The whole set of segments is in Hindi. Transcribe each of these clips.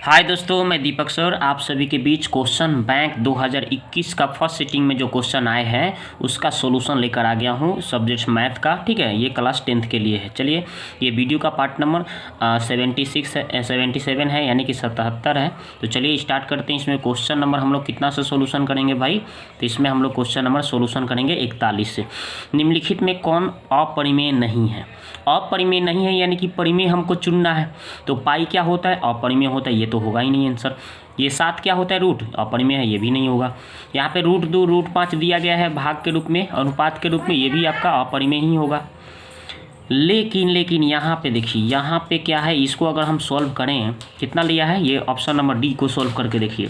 हाय दोस्तों, मैं दीपक सर आप सभी के बीच क्वेश्चन बैंक 2021 का फर्स्ट सिटिंग में जो क्वेश्चन आए हैं उसका सॉल्यूशन लेकर आ गया हूँ सब्जेक्ट मैथ का। ठीक है, ये क्लास 10th के लिए है। चलिए, ये वीडियो का पार्ट नंबर 77 है, यानी कि 77 है। तो चलिए स्टार्ट करते हैं। इसमें क्वेश्चन नंबर हम लोग कितना से सोल्यूशन करेंगे भाई? तो इसमें हम लोग क्वेश्चन नंबर सोल्यूशन करेंगे 41 से। निम्नलिखित में कौन अपरिमेय नहीं है? अपरिमेय नहीं है यानी कि परिमेय हमको चुनना है। तो पाई क्या होता है? अपरिमेय होता है, ये तो होगा ही नहीं आंसर। ये 7 क्या होता है? रूट। अपरिमेय है, ये भी नहीं होगा। यहाँ पे √2 √5 दिया गया है भाग के रूप में, अनुपात के रूप में, ये भी आपका अपरिमेय ही होगा। लेकिन यहाँ पे देखिए, यहाँ पे क्या है, इसको अगर हम सॉल्व करें, कितना लिया है ये ऑप्शन नंबर डी को सॉल्व करके देखिए,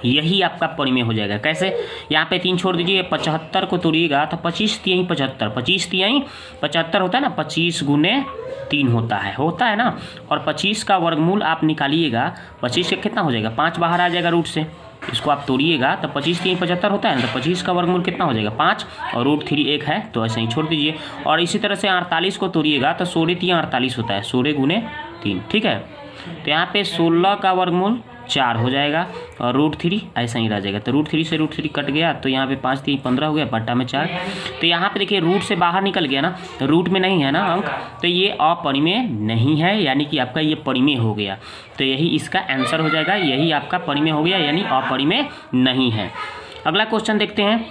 यही आपका परिमेय हो जाएगा। कैसे? यहाँ पे 3 छोड़ दीजिए, 75 को तोड़िएगा तो 25 तिहाई 75, 25 तिहाई 75 होता है ना, 25 गुने 3 होता है ना। और 25 का वर्गमूल आप निकालिएगा, 25 से कितना हो जाएगा? 5 बाहर आ जाएगा रूट से। इसको आप तोड़िएगा तो 25 तिहाई 75 होता है ना, तो 25 का वर्गमूल कितना हो जाएगा? 5, और √3 1 है, तो ऐसे ही छोड़ दीजिए। और इसी तरह से 48 को तोड़िएगा तो 16 तिहाई 48 होता है, 16 गुने 3। ठीक है, तो यहाँ पे 16 का वर्गमूल 4 हो जाएगा और √3 ऐसा ही रह जाएगा। तो √3 से √3 कट गया, तो यहाँ पे 5 3 15 हो गया, बट्टा में 4। तो यहाँ पे देखिए रूट से बाहर निकल गया ना, रूट में नहीं है ना अंक, तो ये अपरिमेय नहीं है, यानी कि आपका ये परिमेय हो गया। तो यही इसका आंसर हो जाएगा, यही आपका परिमेय हो गया, यानी अपरिमेय नहीं है। अगला क्वेश्चन देखते हैं।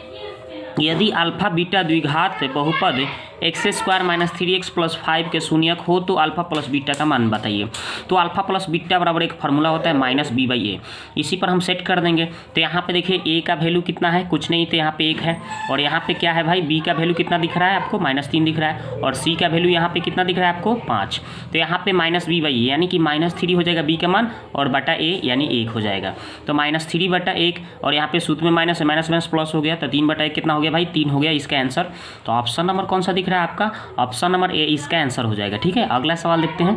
यदि अल्फा बीटा द्विघात बहुपद x² - 3x + 5 के शून्यक हो तो अल्फा प्लस बीटा का मान बताइए। तो अल्फा प्लस बीटा बराबर एक फार्मूला होता है -b/a, इसी पर हम सेट कर देंगे। तो यहाँ पे देखिए a का वैल्यू कितना है? कुछ नहीं, तो यहाँ पे 1 है। और यहाँ पे क्या है भाई? b का वैल्यू कितना दिख रहा है आपको? -3 दिख रहा है। और c का वैल्यू यहाँ पे कितना दिख रहा है आपको? 5। तो यहाँ पे -b/a यानी कि -3 हो जाएगा b का मान, और बटा a यानी 1 हो जाएगा। तो -3/1, और यहाँ पे सूत्र में माइनस है, माइनस प्लस हो गया, तो 3/1 कितना हो गया भाई? 3 हो गया इसका आंसर। तो ऑप्शन नंबर कौन सा दिख रहा है आपका? ऑप्शन नंबर ए इसका आंसर हो जाएगा। ठीक है, अगला सवाल देखते हैं।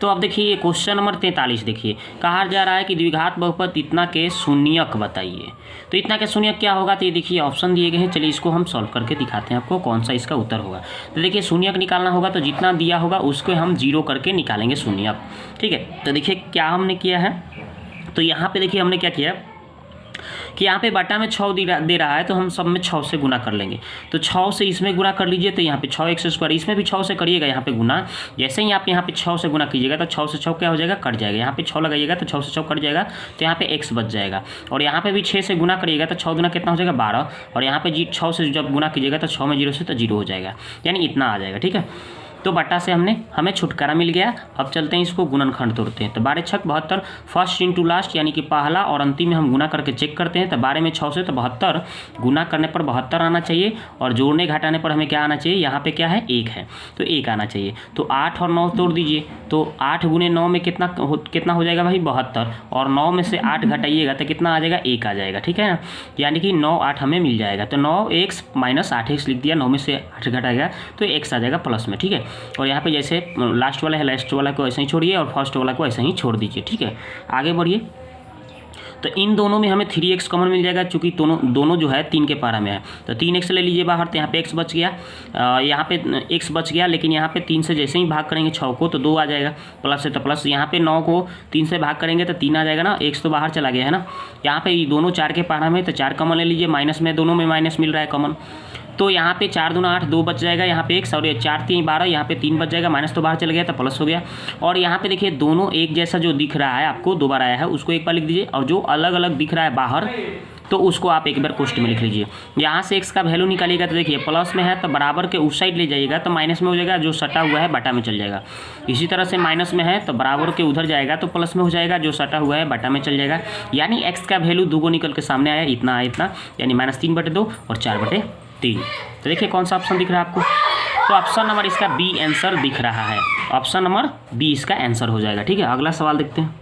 तो अब देखिए ये क्वेश्चन नंबर 43 देखिए, कहा जा रहा है कि द्विघात बहुपद इतना के शून्यक बताइए। तो इतना के शून्यक क्या होगा? तो ये देखिए ऑप्शन दिए गए हैं, चलिए इसको हम सॉल्व करके दिखाते हैं आपको कौन सा इसका उत्तर होगा। तो देखिए शून्यक निकालना होगा, तो जितना दिया होगा उसको हम 0 करके निकालेंगे शून्यक। ठीक है, तो देखिए क्या हमने किया है। तो यहाँ पे देखिए हमने क्या किया कि यहाँ पे बटा में 6 दे रहा है, तो हम सब में 6 से गुना कर लेंगे। तो 6 से इसमें गुना कर लीजिए, तो यहाँ पे 6x², इसमें भी 6 से करिएगा यहाँ पे गुना। जैसे ही आप यहाँ पे 6 से गुना कीजिएगा तो 6 से 6 क्या हो जाएगा? कट जाएगा। यहाँ पे 6 लगाइएगा तो 6 से 6 कट जाएगा, तो यहाँ पे x बच जाएगा। और यहाँ पे भी 6 से गुना करिएगा तो 6 गुना कितना हो जाएगा? 12। और यहाँ पे 6 से जब गुना कीजिएगा तो 6 में 0 से तो 0 हो जाएगा, यानी इतना आ जाएगा। ठीक है, तो बट्टा से हमें छुटकारा मिल गया। अब चलते हैं इसको गुणनखंड तोड़ते हैं। तो 12 × 6 72, फर्स्ट इंटू लास्ट, यानी कि पहला और अंतिम में हम गुना करके चेक करते हैं। तो 12 में 6 से तो 72, गुना करने पर 72 आना चाहिए, और जोड़ने घटाने पर हमें क्या आना चाहिए? यहाँ पे क्या है? 1 है, तो 1 आना चाहिए। तो 8 और 9 तोड़ दीजिए, तो 8 गुने 9 में कितना हो जाएगा भाई? 72। और 9 में से 8 घटाइएगा तो कितना आ जाएगा? 1 आ जाएगा। ठीक है ना, यानी कि 9 8 हमें मिल जाएगा। तो 9x - 8x लिख दिया, 9 में से 8 घटाएगा तो x आ जाएगा प्लस में। ठीक है, और यहाँ पे जैसे लास्ट वाला है, लास्ट वाला को ऐसे ही छोड़िए और फर्स्ट वाला को ऐसे ही छोड़ दीजिए। ठीक है, आगे बढ़िए। तो इन दोनों में हमें 3x कॉमन मिल जाएगा, चूँकि दोनों जो है 3 के पारा में है। तो 3x ले लीजिए बाहर, तो यहाँ पे x बच गया, यहाँ पे x बच गया। लेकिन यहाँ पे 3 से जैसे ही भाग करेंगे 6 को तो 2 आ जाएगा, प्लस से तो प्लस। यहाँ पे 9 को 3 से भाग करेंगे तो 3 आ जाएगा ना, x तो बाहर चला गया है ना। यहाँ पे दोनों 4 के पारा में, तो 4 कॉमन ले लीजिए, माइनस में दोनों में माइनस मिल रहा है कॉमन। तो यहाँ पे 4 दूना 8, 2 बच जाएगा यहाँ पे x, और 4 3 12, यहाँ पे 3 बच जाएगा, माइनस तो बाहर चल गया तो प्लस हो गया। और यहाँ पे देखिए दोनों एक जैसा जो दिख रहा है आपको, 2 बार आया है, उसको एक बार लिख दीजिए, और जो अलग अलग दिख रहा है बाहर तो उसको आप एक बार कोष्ठ में लिख लीजिए। यहाँ से x का वैल्यू निकालिएगा तो देखिए प्लस में है तो बराबर के उस साइड ले जाइएगा तो माइनस में हो जाएगा, जो सटा हुआ है बटा में चल जाएगा। इसी तरह से माइनस में है तो बराबर के उधर जाएगा तो प्लस में हो जाएगा, जो सटा हुआ है बटा में चल जाएगा। यानी x का वैल्यू 2 निकल के सामने आया, इतना आया इतना, यानी -3/2 और 4/3। तो देखिए कौन सा ऑप्शन दिख रहा है आपको? तो ऑप्शन नंबर इसका बी आंसर दिख रहा है। ऑप्शन नंबर बी इसका आंसर हो जाएगा। ठीक है, अगला सवाल देखते हैं।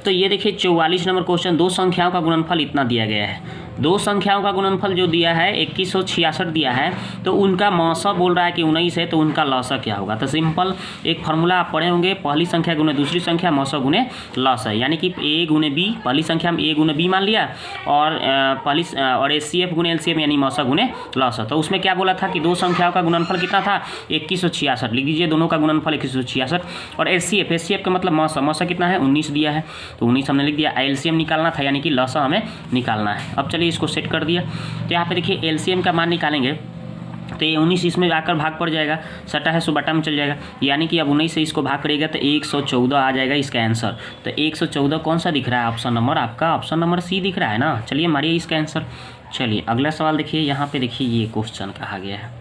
तो ये देखिए 44 नंबर क्वेश्चन, 2 संख्याओं का गुणनफल इतना दिया गया है। दो संख्याओं का गुणनफल जो दिया है 2166 दिया है, तो उनका मौसा बोल रहा है कि 19 है, तो उनका लौसा क्या होगा। तो सिंपल एक फार्मूला आप पढ़े होंगे, पहली संख्या गुने दूसरी संख्या मौसा गुने लौसा, यानी कि ए गुने बी, पहली संख्या में ए गुने बी मान लिया और और एचसीएफ गुने एलसीएम यानी मौसा गुने लौसा। तो उसमें क्या बोला था कि दो संख्याओं का गुणनफल कितना था 2166, लिख दीजिए दोनों का गुणनफल 2166। और एचसीएफ का मतलब मौसा कितना है 19 दिया है, तो 19 हमने लिख दिया। एलसीएम निकालना था यानी कि लौसा हमें निकालना है। अब चलिए इसको सेट कर दिया, तो यहाँ पे देखिए एलसीएम का मान निकालेंगे तो ये 19 इसमें आकर भाग पड़ जाएगा, सटा है सो बटा में चल जाएगा, यानी कि अब 19 से इसको भाग करेगा तो 114 आ जाएगा इसका आंसर। तो 114 कौन सा दिख रहा है ऑप्शन नंबर, आपका ऑप्शन नंबर सी दिख रहा है ना। चलिए मारिए इसका आंसर। चलिए अगला सवाल देखिए, यहाँ पे देखिए ये क्वेश्चन कहा गया है,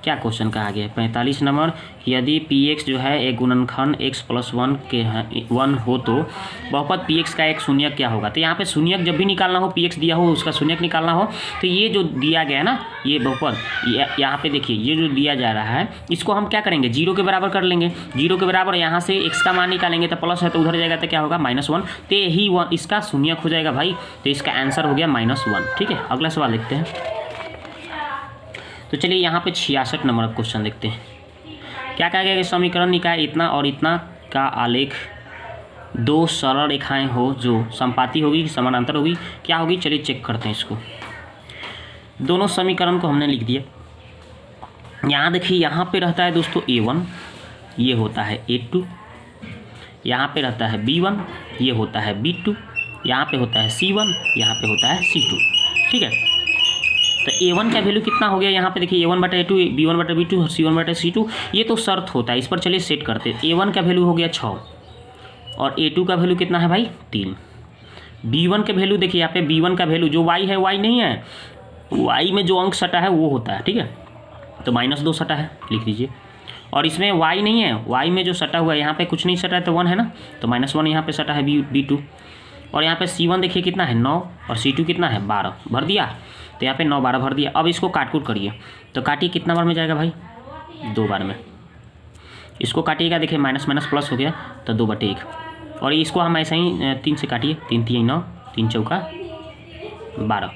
क्या क्वेश्चन कहा गया है 45 नंबर, यदि px जो है एक गुणनखंड x + 1 के 1 हो तो बहुपद px का एक शून्यक क्या होगा। तो यहाँ पे शून्यक जब भी निकालना हो, px दिया हो उसका शून्यक निकालना हो, तो ये जो दिया गया है ना ये बहुपद, यहाँ पे देखिए ये जो दिया जा रहा है इसको हम क्या करेंगे 0 के बराबर कर लेंगे। 0 के बराबर यहाँ से x का मान निकालेंगे तो प्लस है तो उधर जाएगा तो क्या होगा -1, तो यही 1 इसका शून्यक हो जाएगा भाई। तो इसका आंसर हो गया -1। ठीक है, अगला सवाल देखते हैं। तो चलिए यहाँ पे 66 नंबर क्वेश्चन देखते हैं। क्या कहा गया कि समीकरण निकाय इतना और इतना का आलेख दो सरल रेखाएं हो जो समपाती होगी समानांतर होगी, क्या होगी। चलिए चेक करते हैं इसको। दोनों समीकरण को हमने लिख दिया। यहाँ देखिए यहाँ पे रहता है दोस्तों A1, ये होता है A2, यहाँ पे रहता है B1, ये होता है B2, यहाँ पे होता है C1, यहाँ पे होता है C2। ठीक है, तो A1 का वैल्यू कितना हो गया, यहाँ पे देखिए A1/A2, B1/B2, C1/C2, ये तो शर्त होता है। इस पर चलिए सेट करते हैं। A1 का वैल्यू हो गया 6 और A2 का वैल्यू कितना है भाई 3। B1 का वैल्यू देखिए यहाँ पे B1 का वैल्यू जो Y है Y नहीं है, Y में जो अंक सटा है वो होता है। ठीक है, तो -2 सटा है, लिख दीजिए। और इसमें Y नहीं है, Y में जो सटा हुआ है यहाँ पे कुछ नहीं सटा है तो 1 है ना, तो -1 यहाँ पे सटा है B2। और यहाँ पे C1 देखिए कितना है 9 और C2 कितना है 12, भर दिया। तो यहाँ पे 9 12 भर दिया। अब इसको काट कूट करिए, तो काटिए कितना बार में जाएगा भाई 2 बार में। इसको काटिएगा देखिए माइनस माइनस प्लस हो गया तो 2/1। और इसको हम ऐसे ही 3 से काटिए, 3 3 9, 3 चौका 12,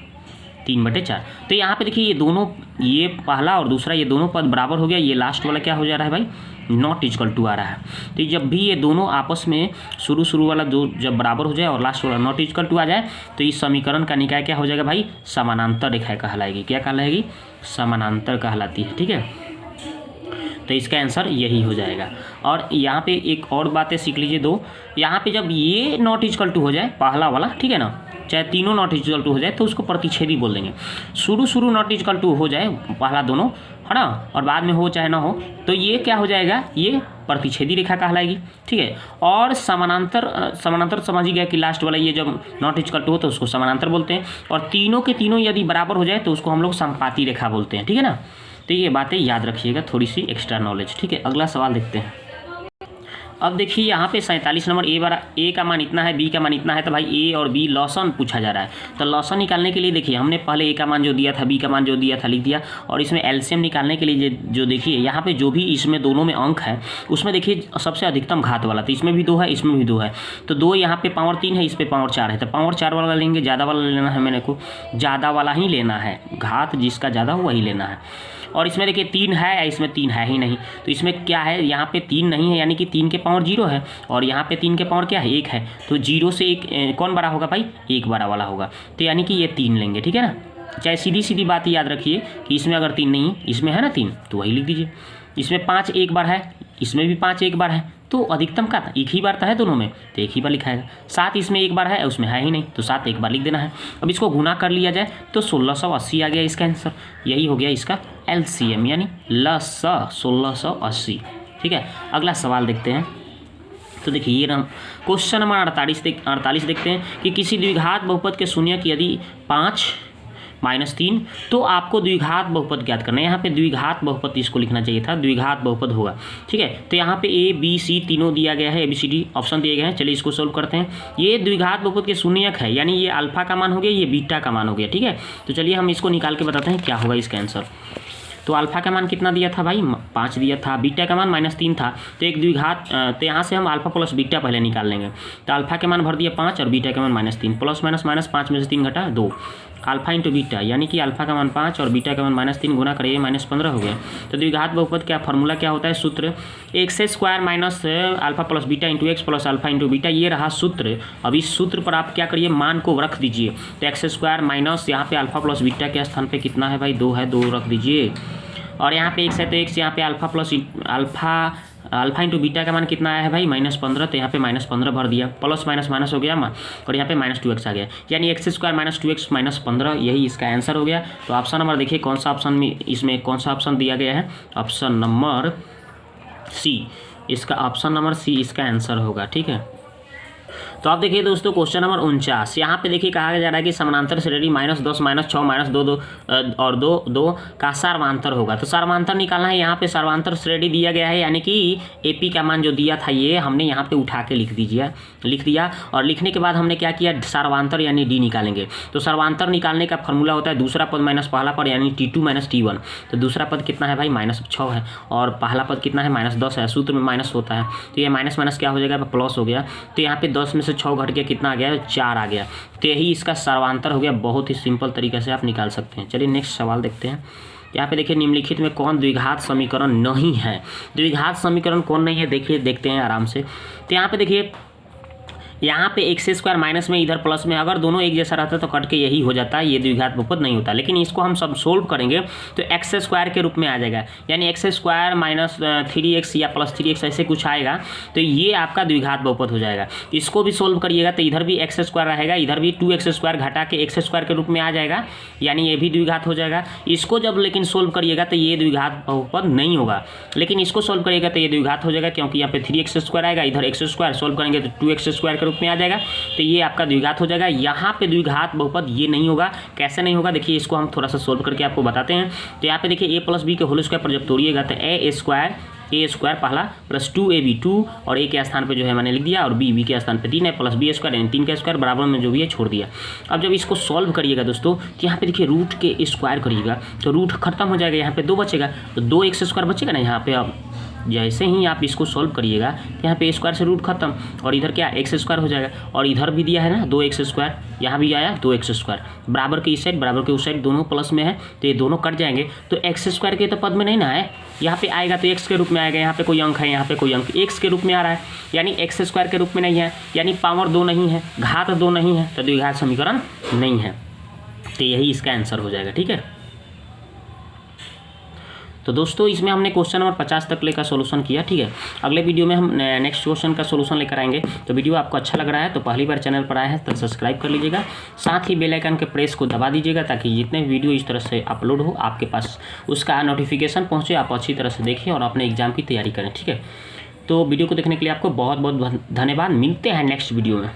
3/4। तो यहाँ पे देखिए ये दोनों, ये पहला और दूसरा ये दोनों पद बराबर हो गया। ये लास्ट वाला क्या हो जा रहा है भाई ≠2 आ रहा है। तो जब भी ये दोनों आपस में शुरू वाला जो जब बराबर हो जाए और लास्ट वाला ≠2 आ जाए तो इस समीकरण का निकाय क्या हो जाएगा भाई समानांतर रेखा कहलाएगी। क्या कहलाएगी, समानांतर कहलाती है। ठीक है, तो इसका आंसर यही हो जाएगा। और यहाँ पे एक और बातें सीख लीजिए दो, यहाँ पे जब ये ≠2 हो जाए पहला वाला, ठीक है ना, चाहे तीनों ≠2 हो जाए तो उसको प्रतिच्छेदी बोल देंगे। शुरू ≠2 हो जाए पहला दोनों, है ना, और बाद में हो चाहे ना हो तो ये क्या हो जाएगा, ये प्रतिच्छेदी रेखा कहलाएगी। ठीक है, और समानांतर समझिएगा कि लास्ट वाला ये जब ≠2 हो तो उसको समानांतर बोलते हैं। और तीनों के तीनों यदि बराबर हो जाए तो उसको हम लोग समपाती रेखा बोलते हैं। ठीक है ना, तो ये बातें याद रखिएगा, थोड़ी सी एक्स्ट्रा नॉलेज। ठीक है, अगला सवाल देखते हैं। अब देखिए यहाँ पे 47 नंबर, ए का मान इतना है, बी का मान इतना है, तो भाई ए और बी लॉसन पूछा जा रहा है। तो लॉसन निकालने के लिए देखिए हमने पहले ए का मान जो दिया था, बी का मान जो दिया था लिख दिया। और इसमें एलसीएम निकालने के लिए जो देखिए यहाँ पे जो भी इसमें दोनों में अंक है उसमें देखिए सबसे अधिकतम घात वाला, तो इसमें भी 2 है, इसमें भी 2 है, तो 2 यहाँ पे पावर 3 है, इस पर पावर 4 है, तो पावर 4 वाला लेंगे, ज़्यादा वाला लेना है, मेरे को ज़्यादा वाला ही लेना है, घात जिसका ज़्यादा हो वही लेना है। और इसमें देखिए 3 है, इसमें 3 है ही नहीं, तो इसमें क्या है, यहाँ पे 3 नहीं है, यानी कि 3 के पावर 0 है और यहाँ पे 3 के पावर क्या है 1 है, तो 0 से 1 कौन बड़ा होगा भाई 1 बड़ा वाला होगा, तो यानी कि ये 3 लेंगे। ठीक है ना, चाहे सीधी बात याद रखिए कि इसमें अगर 3 नहीं, इसमें है ना 3, तो वही लिख दीजिए। इसमें 5 एक बार है, इसमें भी 5 एक बार है, तो अधिकतम का एक ही बार तो है दोनों में, तो एक ही बार लिखाएगा। 7 इसमें एक बार है, उसमें है ही नहीं, तो 7 एक बार लिख देना है। अब इसको गुना कर लिया जाए तो 1680 आ गया इसका आंसर, यही हो गया इसका एलसीएम यानी लसा 1680। ठीक है, अगला सवाल देखते हैं। तो देखिए ये हम क्वेश्चन नंबर 48 देखते हैं कि किसी द्विघात बहुपद के शून्यक यदि 5 -3 तो आपको द्विघात बहुपद ज्ञात करना है। यहाँ पे द्विघात बहुपद इसको लिखना चाहिए था, द्विघात बहुपद होगा। ठीक है, तो यहाँ पे ए बी सी तीनों दिया गया है, ABCD ऑप्शन दिए गए हैं। चलिए इसको सोल्व करते हैं। ये द्विघात बहुपद के शून्यक है, यानी ये अल्फा का मान हो गया, ये बीटा का मान हो गया। ठीक है, तो चलिए हम इसको निकाल के बताते हैं क्या होगा इसका आंसर। तो अल्फा का मान कितना दिया था भाई 5 दिया था, बीटा का मान -3 था, तो एक द्विघात, तो यहाँ से हम अल्फा प्लस बीटा पहले निकाल लेंगे। तो अल्फा के मान भर दिया 5 और बीटा का मान -3, प्लस माइनस 5 में से 3 घटा 2, अल्फा इंटू बीटा, यानी कि अल्फा का मान 5 और बीटा का मान -3 गुना करिए -15 हो गया। तो द्विघात बहुपद क्या फॉर्मूला क्या होता है, सूत्र x square minus alpha plus beta into x plus alpha into beta, ये रहा सूत्र। अब इस सूत्र पर आप क्या करिए, मान को रख दीजिए। तो एक्स स्क्वायर माइनस यहाँ पे अल्फा प्लस बीटा के स्थान पे कितना है भाई, 2 है, 2 रख दीजिए। और यहाँ पे एक्स है तो एक्स, यहाँ पे alpha plus alpha into beta का मान कितना आया है भाई -15, तो यहाँ पे -15 भर दिया, प्लस माइनस माइनस हो गया और यहाँ पे -2x आ गया, यानी एक्स स्क्वायर -2x -15, यही इसका आंसर हो गया। तो ऑप्शन नंबर देखिए कौन सा ऑप्शन में, इसमें कौन सा ऑप्शन दिया गया है, ऑप्शन नंबर सी, इसका ऑप्शन नंबर सी इसका आंसर होगा। ठीक है, तो आप देखिए दोस्तों क्वेश्चन नंबर 49, यहाँ पे देखिए कहा जा रहा है कि समानांतर श्रेणी -10 -6 -2 और 2 का सर्वांतर होगा। तो सर्वांतर निकालना है, यहाँ पे सर्वांतर श्रेणी दिया गया है, यानी कि एपी का मान जो दिया था ये हमने यहाँ पे उठा के लिख दिया और लिखने के बाद हमने क्या किया, सर्वांतर यानी डी निकालेंगे। तो सर्वांतर निकालने का फॉर्मूला होता है दूसरा पद माइनस पहला पद, यानी T2 - T1। तो दूसरा पद कितना है भाई, -6 है और पहला पद कितना है, -10 है, सूत्र में माइनस होता है, तो ये माइनस माइनस क्या हो जाएगा, प्लस हो गया। तो यहाँ पे 10 में से 6 घट के कितना आ गया, 4 आ गया। तो यही इसका सर्वांतर हो गया, बहुत ही सिंपल तरीके से आप निकाल सकते हैं। चलिए नेक्स्ट सवाल देखते हैं। यहाँ पे देखिए निम्नलिखित में कौन द्विघात समीकरण नहीं है, द्विघात समीकरण कौन नहीं है देखिए, देखते हैं आराम से। तो यहाँ पे देखिए, यहाँ पे एक्स स्क्वायर माइनस में इधर प्लस में, अगर दोनों एक जैसा रहता है तो कट के यही हो जाता है, ये द्विघात बहुपद नहीं होता। लेकिन इसको हम सब सोल्व करेंगे तो एक्स स्क्वायर के रूप में आ जाएगा, यानी एक्स स्क्वायर -3x या +3x ऐसे कुछ आएगा, तो ये आपका द्विघात बहुपद हो जाएगा। इसको भी सोल्व करिएगा तो इधर भी एक्स स्क्वायर रहेगा, इधर भी 2x स्क्वायर घटा के एक्स स्क्वायर के रूप में आ जाएगा, यानी ये भी द्विघात हो जाएगा। इसको जब लेकिन सोल्व करिएगा तो ये द्विघात बहुपद नहीं होगा, लेकिन इसको सोल्व करिएगा तो ये द्विघात हो जाएगा, क्योंकि यहाँ पे 3x स्क्वायर आएगा, इधर x स्क्वायर सोल्व करेंगे तो 2x स्क्वायर के रूप में आ जाएगा, तो ये आपका द्विघात हो जाएगा। यहाँ पे द्विघात बहुपद ये नहीं होगा, कैसे नहीं होगा देखिए, इसको हम थोड़ा सा सोल्व करके आपको बताते हैं। तो यहाँ पे देखिए a + b के होल स्क्वायर पर जब तोड़िएगा तो a स्क्वायर पहला प्लस 2ab 2 और a के स्थान पे जो है मैंने लिख दिया, और b के स्थान पे 3 है, प्लस b स्क्वायर यानी 3 का स्क्वायर बराबर में जो भी है छोड़ दिया। अब जब इसको सॉल्व करिएगा दोस्तों तो यहाँ पे देखिए रूट के स्क्वायर करिएगा तो रूट खत्म हो जाएगा, यहाँ पे 2 बचेगा, तो 2x स्क्वायर बचेगा ना यहाँ पे। अब जैसे ही आप इसको सॉल्व करिएगा तो यहाँ पे स्क्वायर से रूट खत्म, और इधर क्या x स्क्वायर हो जाएगा, और इधर भी दिया है ना 2x स्क्वायर, यहाँ भी आया 2x स्क्वायर, बराबर के इस साइड बराबर के उस साइड दोनों प्लस में है, तो ये दोनों कट जाएंगे। तो x स्क्वायर के तो पद में नहीं ना है, यहाँ पे आएगा तो x के रूप में आएगा, यहाँ पे कोई अंक है, यहाँ पे कोई अंक x के रूप में आ रहा है, यानी x स्क्वायर के रूप में नहीं है, यानी पावर 2 नहीं है, घात 2 नहीं है, तो द्विघात समीकरण नहीं है। तो यही इसका आंसर हो जाएगा। ठीक है, तो दोस्तों इसमें हमने क्वेश्चन नंबर 50 तक लेकर सोल्यूशन किया। ठीक है, अगले वीडियो में हम नेक्स्ट क्वेश्चन का सोल्यूशन लेकर आएंगे। तो वीडियो आपको अच्छा लग रहा है तो पहली बार चैनल पर आया है तो सब्सक्राइब कर लीजिएगा, साथ ही बेल आइकन के प्रेस को दबा दीजिएगा, ताकि जितने वीडियो इस तरह से अपलोड हो आपके पास उसका नोटिफिकेशन पहुँचे, आप अच्छी तरह से देखें और अपने एग्जाम की तैयारी करें। ठीक है, तो वीडियो को देखने के लिए आपको बहुत बहुत धन्यवाद, मिलते हैं नेक्स्ट वीडियो में।